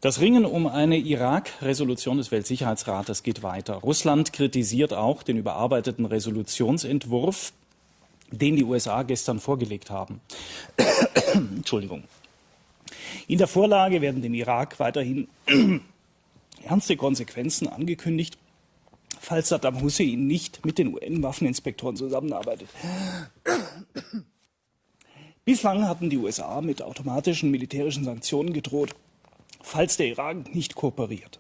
Das Ringen um eine Irak-Resolution des Weltsicherheitsrates geht weiter. Russland kritisiert auch den überarbeiteten Resolutionsentwurf, den die USA gestern vorgelegt haben. Entschuldigung. In der Vorlage werden dem Irak weiterhin ernste Konsequenzen angekündigt, falls Saddam Hussein nicht mit den UN-Waffeninspektoren zusammenarbeitet. Bislang hatten die USA mit automatischen militärischen Sanktionen gedroht, falls der Irak nicht kooperiert.